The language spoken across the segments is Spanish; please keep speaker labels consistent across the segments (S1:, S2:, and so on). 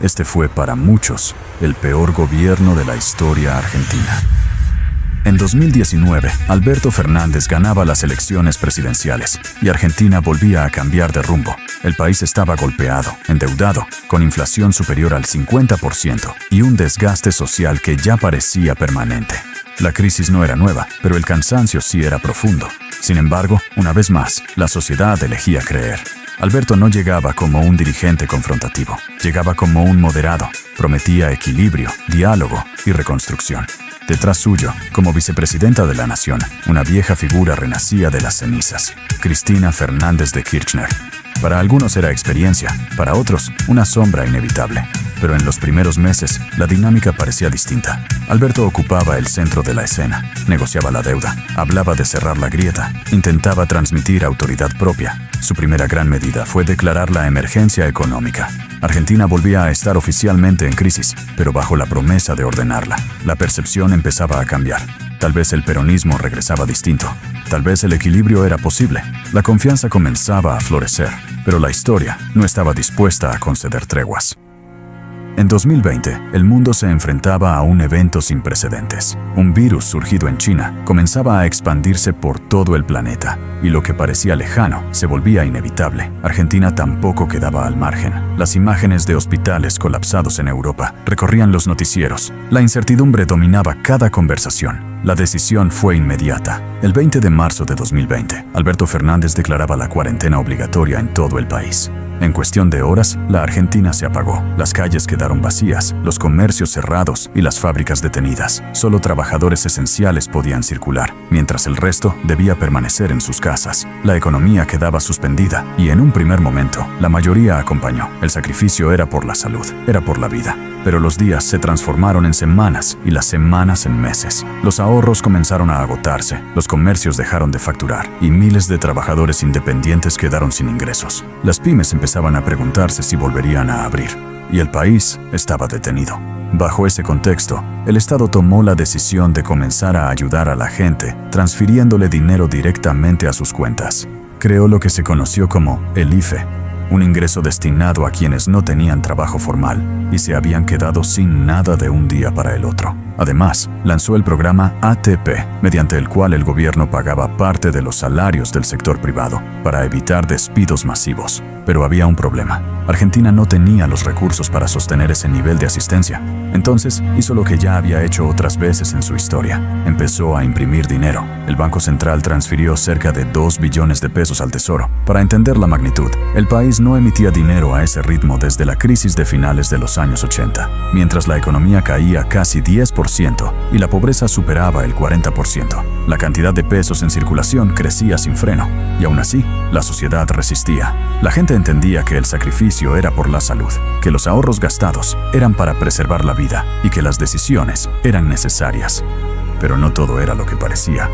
S1: este fue para muchos el peor gobierno de la historia argentina. En 2019, Alberto Fernández ganaba las elecciones presidenciales y Argentina volvía a cambiar de rumbo. El país estaba golpeado, endeudado, con inflación superior al 50% y un desgaste social que ya parecía permanente. La crisis no era nueva, pero el cansancio sí era profundo. Sin embargo, una vez más, la sociedad elegía creer. Alberto no llegaba como un dirigente confrontativo, llegaba como un moderado, prometía equilibrio, diálogo y reconstrucción. Detrás suyo, como vicepresidenta de la nación, una vieja figura renacía de las cenizas, Cristina Fernández de Kirchner. Para algunos era experiencia, para otros una sombra inevitable. Pero en los primeros meses, la dinámica parecía distinta. Alberto ocupaba el centro de la escena, negociaba la deuda, hablaba de cerrar la grieta, intentaba transmitir autoridad propia. Su primera gran medida fue declarar la emergencia económica. Argentina volvía a estar oficialmente en crisis, pero bajo la promesa de ordenarla. La percepción empezaba a cambiar. Tal vez el peronismo regresaba distinto. Tal vez el equilibrio era posible. La confianza comenzaba a florecer, pero la historia no estaba dispuesta a conceder treguas. En 2020, el mundo se enfrentaba a un evento sin precedentes. Un virus surgido en China comenzaba a expandirse por todo el planeta, y lo que parecía lejano se volvía inevitable. Argentina tampoco quedaba al margen. Las imágenes de hospitales colapsados en Europa recorrían los noticieros. La incertidumbre dominaba cada conversación. La decisión fue inmediata. El 20 de marzo de 2020, Alberto Fernández declaraba la cuarentena obligatoria en todo el país. En cuestión de horas, la Argentina se apagó. Las calles quedaron vacías, los comercios cerrados y las fábricas detenidas. Solo trabajadores esenciales podían circular, mientras el resto debía permanecer en sus casas. La economía quedaba suspendida y en un primer momento, la mayoría acompañó. El sacrificio era por la salud, era por la vida. Pero los días se transformaron en semanas y las semanas en meses. Los ahorros comenzaron a agotarse, los comercios dejaron de facturar y miles de trabajadores independientes quedaron sin ingresos. Las pymes empezaban a preguntarse si volverían a abrir y el país estaba detenido. Bajo ese contexto, el Estado tomó la decisión de comenzar a ayudar a la gente, transfiriéndole dinero directamente a sus cuentas. Creó lo que se conoció como el IFE, un ingreso destinado a quienes no tenían trabajo formal y se habían quedado sin nada de un día para el otro. Además, lanzó el programa ATP, mediante el cual el gobierno pagaba parte de los salarios del sector privado para evitar despidos masivos. Pero había un problema. Argentina no tenía los recursos para sostener ese nivel de asistencia. Entonces, hizo lo que ya había hecho otras veces en su historia. Empezó a imprimir dinero. El Banco Central transfirió cerca de 2 billones de pesos al Tesoro. Para entender la magnitud, el país no emitía dinero a ese ritmo desde la crisis de finales de los años 80, mientras la economía caía casi 10% y la pobreza superaba el 40%. La cantidad de pesos en circulación crecía sin freno, y aún así, la sociedad resistía. La gente entendía que el sacrificio era por la salud, que los ahorros gastados eran para preservar la vida y que las decisiones eran necesarias. Pero no todo era lo que parecía.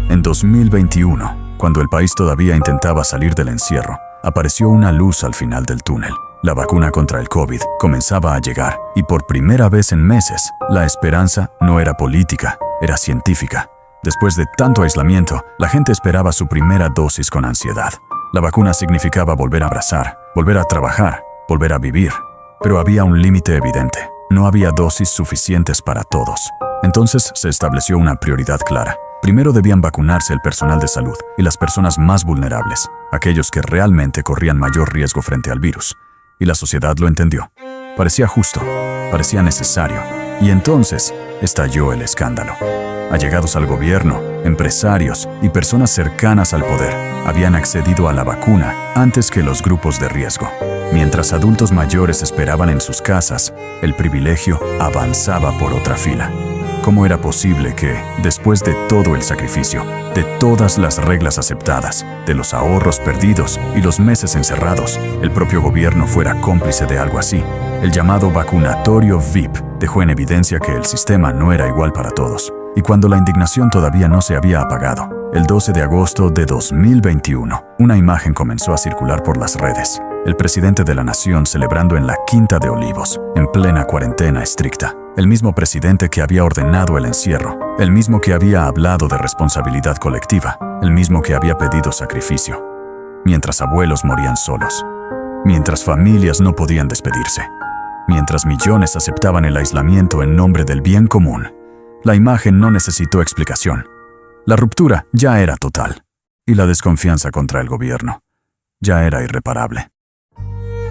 S1: En 2021, cuando el país todavía intentaba salir del encierro, apareció una luz al final del túnel. La vacuna contra el COVID comenzaba a llegar y por primera vez en meses, la esperanza no era política, era científica. Después de tanto aislamiento, la gente esperaba su primera dosis con ansiedad. La vacuna significaba volver a abrazar, volver a trabajar, volver a vivir. Pero había un límite evidente. No había dosis suficientes para todos. Entonces se estableció una prioridad clara. Primero debían vacunarse el personal de salud y las personas más vulnerables, aquellos que realmente corrían mayor riesgo frente al virus. Y la sociedad lo entendió. Parecía justo, parecía necesario. Y entonces estalló el escándalo. Allegados al gobierno, empresarios y personas cercanas al poder habían accedido a la vacuna antes que los grupos de riesgo. Mientras adultos mayores esperaban en sus casas, el privilegio avanzaba por otra fila. ¿Cómo era posible que, después de todo el sacrificio, de todas las reglas aceptadas, de los ahorros perdidos y los meses encerrados, el propio gobierno fuera cómplice de algo así? El llamado vacunatorio VIP dejó en evidencia que el sistema no era igual para todos. Y cuando la indignación todavía no se había apagado, el 12 de agosto de 2021, una imagen comenzó a circular por las redes. El presidente de la nación celebrando en la Quinta de Olivos, en plena cuarentena estricta. El mismo presidente que había ordenado el encierro, el mismo que había hablado de responsabilidad colectiva, el mismo que había pedido sacrificio. Mientras abuelos morían solos, mientras familias no podían despedirse, mientras millones aceptaban el aislamiento en nombre del bien común. La imagen no necesitó explicación. La ruptura ya era total, y la desconfianza contra el gobierno ya era irreparable.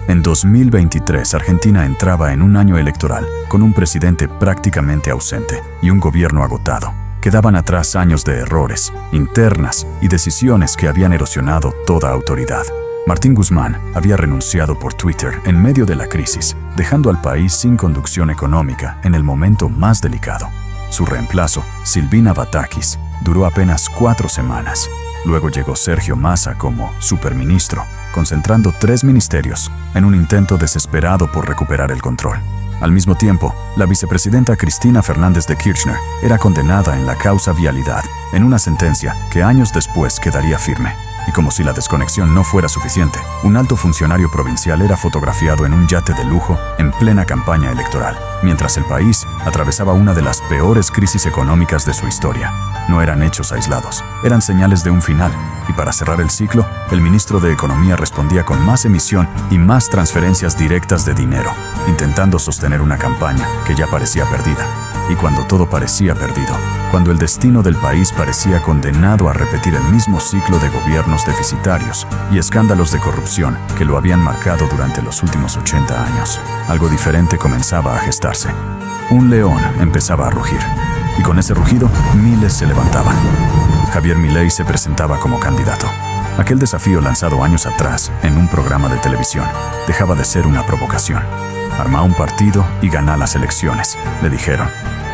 S1: En 2023, Argentina entraba en un año electoral con un presidente prácticamente ausente y un gobierno agotado. Quedaban atrás años de errores, internas y decisiones que habían erosionado toda autoridad. Martín Guzmán había renunciado por Twitter en medio de la crisis, dejando al país sin conducción económica en el momento más delicado. Su reemplazo, Silvina Batakis, duró apenas 4 semanas. Luego llegó Sergio Massa como superministro, concentrando 3 ministerios en un intento desesperado por recuperar el control. Al mismo tiempo, la vicepresidenta Cristina Fernández de Kirchner era condenada en la causa Vialidad, en una sentencia que años después quedaría firme. Y como si la desconexión no fuera suficiente, un alto funcionario provincial era fotografiado en un yate de lujo en plena campaña electoral, mientras el país atravesaba una de las peores crisis económicas de su historia. No eran hechos aislados, eran señales de un final, y para cerrar el ciclo, el ministro de Economía respondía con más emisión y más transferencias directas de dinero, intentando sostener una campaña que ya parecía perdida. Y cuando todo parecía perdido, cuando el destino del país parecía condenado a repetir el mismo ciclo de gobiernos deficitarios y escándalos de corrupción que lo habían marcado durante los últimos 80 años, algo diferente comenzaba a gestarse. Un león empezaba a rugir, y con ese rugido, miles se levantaban. Javier Milei se presentaba como candidato. Aquel desafío lanzado años atrás en un programa de televisión dejaba de ser una provocación. Armá un partido y ganá las elecciones, le dijeron.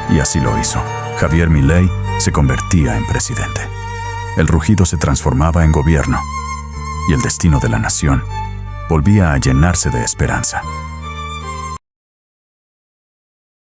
S1: Y así lo hizo. Javier Milei se convertía en presidente. El rugido se transformaba en gobierno y el destino de la nación volvía a llenarse de esperanza.